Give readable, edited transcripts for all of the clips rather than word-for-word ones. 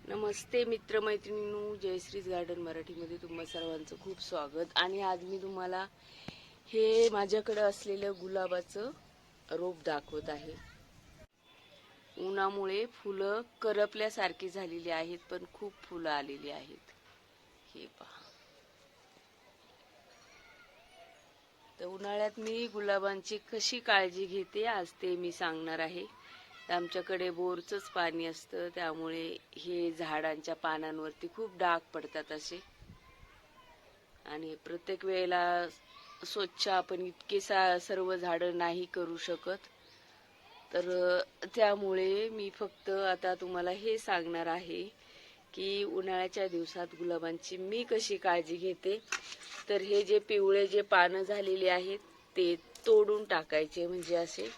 नमस्ते मित्रमैत्रिणींनो, जयश्रीज garden मराठीमध्ये तुम्हा सर्वांचं खूप स्वागत. आणि आज मी तुम्हाला हे माझ्याकडे असलेलं गुलाबाचं रोप दाखवत आहे. उन्हामुळे फुलं करपल्यासारखी झालेली आहेत, पण खूप फुलं आलेली आहेत. हे पहा. तर उन्हाळ्यात मी गुलाबांची कशी काळजी घेते आज ते मी सांगणार आहे. आमच्याकडे बोरचंच पाणी असतं, त्यामुळे हे झाडांच्या पानांवरती खूप डाग पडतात असे. आणि प्रत्येक वेळेला स्वच्छ आपण इतके सर्व झाडं नाही करू शकत. तर त्यामुळे मी फक्त आता तुम्हाला हे सांगणार आहे की उन्हाळ्याच्या दिवसात गुलाबांची मी कशी काळजी घेते. तर हे जे पिवळे जे पानं झालेले आहेत ते तोडून टाकायचे, म्हणजे असे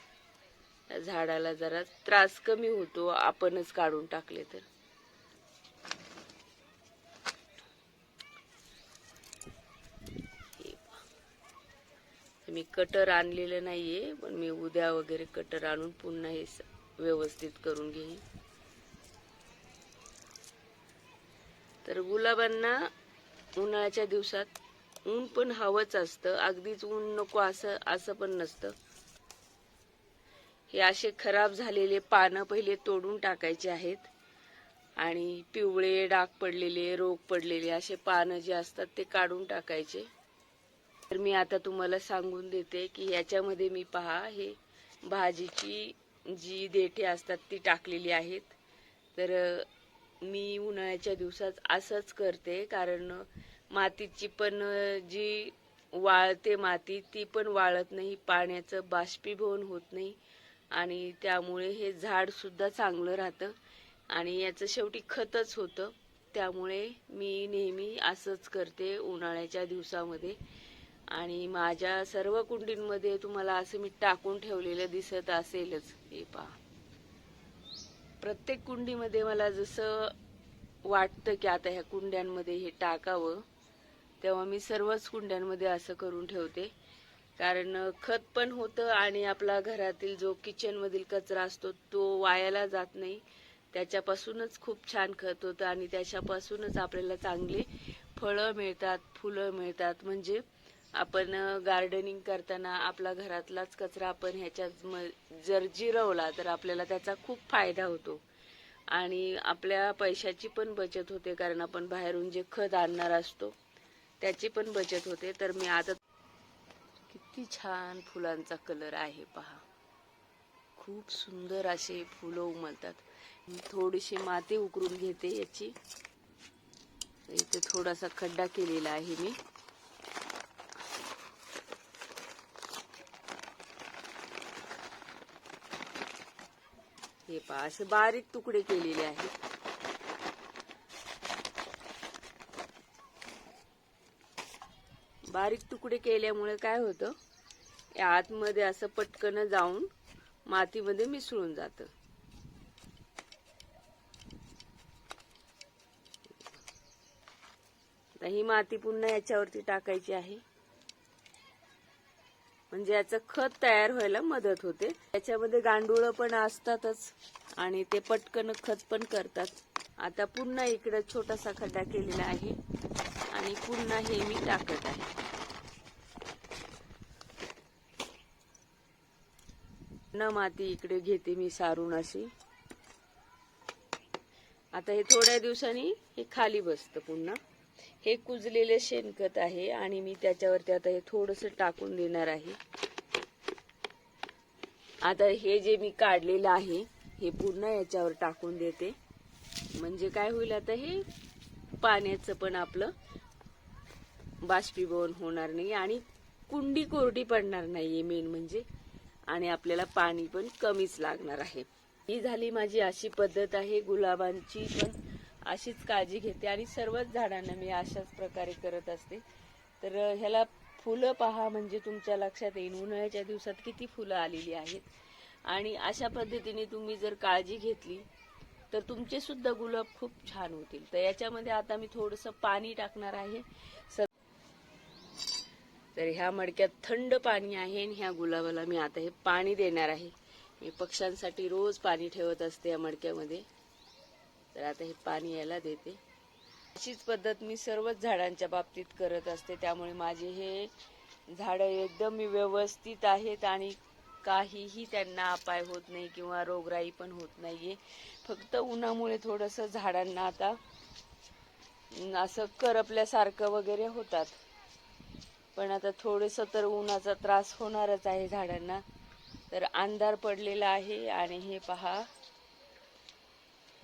झाडाला जरा त्रास कमी होतो आपणच काढून टाकले तर. मी कटर आणलेलं नाहीये, पण मी उद्या वगैरे कटर आणून पुन्हा हे व्यवस्थित करून घेईन. तर गुलाबांना उन्हाळ्याच्या दिवसात ऊन पण हवंच असतं, अगदीच ऊन नको असं पण नसतं. हे असे खराब झालेले पानं पहिले तोडून टाकायचे आहेत आणि पिवळे डाग पडलेले, रोग पडलेले असे पानं जे असतात ते काढून टाकायचे. तर मी आता तुम्हाला सांगून देते की याच्यामध्ये मी पहा हे भाजीची जी देठे असतात ती टाकलेली आहेत. तर मी उन्हाळ्याच्या दिवसात असंच करते, कारण मातीची पण जी वाळते माती ती पण वाळत नाही, पाण्याचं बाष्पीभवन होत नाही आणि त्यामुळे हे झाड सुद्धा चांगलं राहतं आणि याचं शेवटी खतच होतं. त्यामुळे मी नेहमी असंच करते उन्हाळ्याच्या दिवसामध्ये. आणि माझ्या सर्व कुंडींमध्ये तुम्हाला असं मी टाकून ठेवलेलं दिसत असेलच. हे पहा, प्रत्येक कुंडीमध्ये मला जसं वाटतं की आता ह्या कुंड्यांमध्ये हे टाकावं, तेव्हा मी सर्वच कुंड्यांमध्ये असं करून ठेवते. कारण खत पण होतं आणि आपला घरातील जो किचनमधील कचरा असतो तो वायाला जात नाही. त्याच्यापासूनच खूप छान खत होतं आणि त्याच्यापासूनच आपल्याला चांगले फळं मिळतात, फुलं मिळतात. म्हणजे आपण गार्डनिंग करताना आपला घरातलाच कचरा आपण ह्याच्यात जर जिरवला तर आपल्याला त्याचा खूप फायदा होतो आणि आपल्या पैशाची पण बचत होते, कारण आपण बाहेरून जे खत आणणार असतो त्याची पण बचत होते. तर मी आता किती छान फुलांचा कलर आहे पहा, खूप सुंदर असे फुलं उमलतात. थोडीशी माती उकरून घेते याची. इथे थोडासा खड्डा केलेला आहे मी. हे पहा, असे बारीक तुकडे केलेले आहेत. बारीक तुकडे केल्यामुळे काय होतं, या आतमध्ये असं पटकन जाऊन मातीमध्ये मिसळून जातं. ही माती पुन्हा याच्यावरती टाकायची आहे, म्हणजे याचं खत तयार व्हायला मदत होते. याच्यामध्ये गांडूळ पण असतातच आणि ते पटकन खत पण करतात. आता पुन्हा इकडे छोटासा खड्डा केलेला आहे आणि पुन्हा हे मी टाकत आहे. माती इकडे घेते मी सारून अशी. आता हे थोड्या दिवसांनी हे खाली बसतं पुन्हा. हे कुजलेले शेणखत आहे आणि मी त्याच्यावरती आता हे थोडंसं टाकून देणार आहे. आता हे जे मी काढलेलं आहे हे पुन्हा याच्यावर टाकून देते, म्हणजे काय होईल, आता हे पाण्याचं पण आपलं बाष्पीभवन होणार नाही आणि कुंडी कोरडी पडणार नाहीये मेन म्हणजे, आणि आपल्याला पाणी पण कमीच लागणार आहे. ही झाली माझी अशी पद्धत आहे. गुलाबांची पण अशीच काळजी घेते आणि सर्वच झाडांना मी अशाच प्रकारे करत असते. तर ह्याला फुलं पहा, म्हणजे तुमच्या लक्षात येईल उन्हाळ्याच्या दिवसात किती फुलं आलेली आहेत. आणि अशा पद्धतीने तुम्ही जर काळजी घेतली तर तुमचे सुद्धा गुलाब खूप छान होतील. तर याच्यामध्ये आता मी थोडंसं पाणी टाकणार आहे. तर ह्या मडक्यात थंड पाणी आहे आणि ह्या गुलाबाला मी आता हे पाणी देणार आहे. मी पक्ष्यांसाठी रोज पाणी ठेवत असते या मडक्यामध्ये. तर आता हे पाणी यायला देते. अशीच पद्धत मी सर्वच झाडांच्या बाबतीत करत असते. त्यामुळे माझे हे झाडं एकदम व्यवस्थित आहेत आणि काहीही त्यांना अपाय होत नाही किंवा रोगराई पण होत नाहीये. फक्त उन्हामुळे थोडंसं झाडांना आता असं करपल्यासारखं वगैरे होतात. पण आता थोडंसं तर उन्हाचा त्रास होणारच आहे झाडांना. तर अंधार पडलेला आहे आणि हे पहा,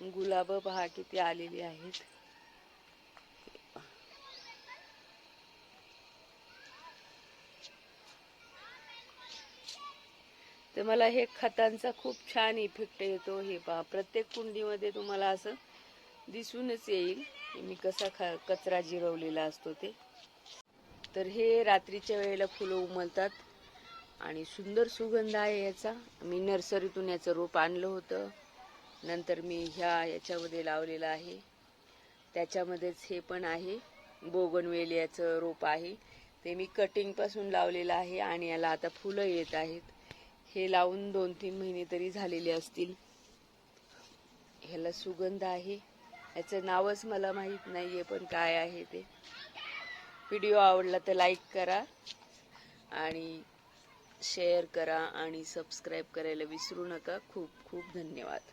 गुलाब पहा किती आलेली आहेत. तर मला हे खतांचा खूप छान इफेक्ट येतो. हे पहा, प्रत्येक कुंडीमध्ये तुम्हाला असं दिसूनच येईल मी कसा कचरा जिरवलेला असतो ते. तर हे रात्रीच्या वेळेला फुलं उमलतात आणि सुंदर सुगंध आहे याचा. मी नर्सरीतून याचं रोप आणलं होतं. नंतर मी याच्यामध्ये लावलेलं आहे. त्याच्यामध्येच हे पण आहे, बोगनवेलियाचं रोप आहे. ते मी कटिंगपासून लावलेलं आहे आणि याला आता फुलं येत आहेत. हे लावून 2-3 महिने तरी झालेले असतील. ह्याला सुगंध आहे. याचं नावच मला माहीत नाहीये पण काय आहे ते. व्हिडिओ आवडला तर लाईक करा आणि शेअर करा आणि सबस्क्राईब करायला विसरू नका. खूप खूप धन्यवाद.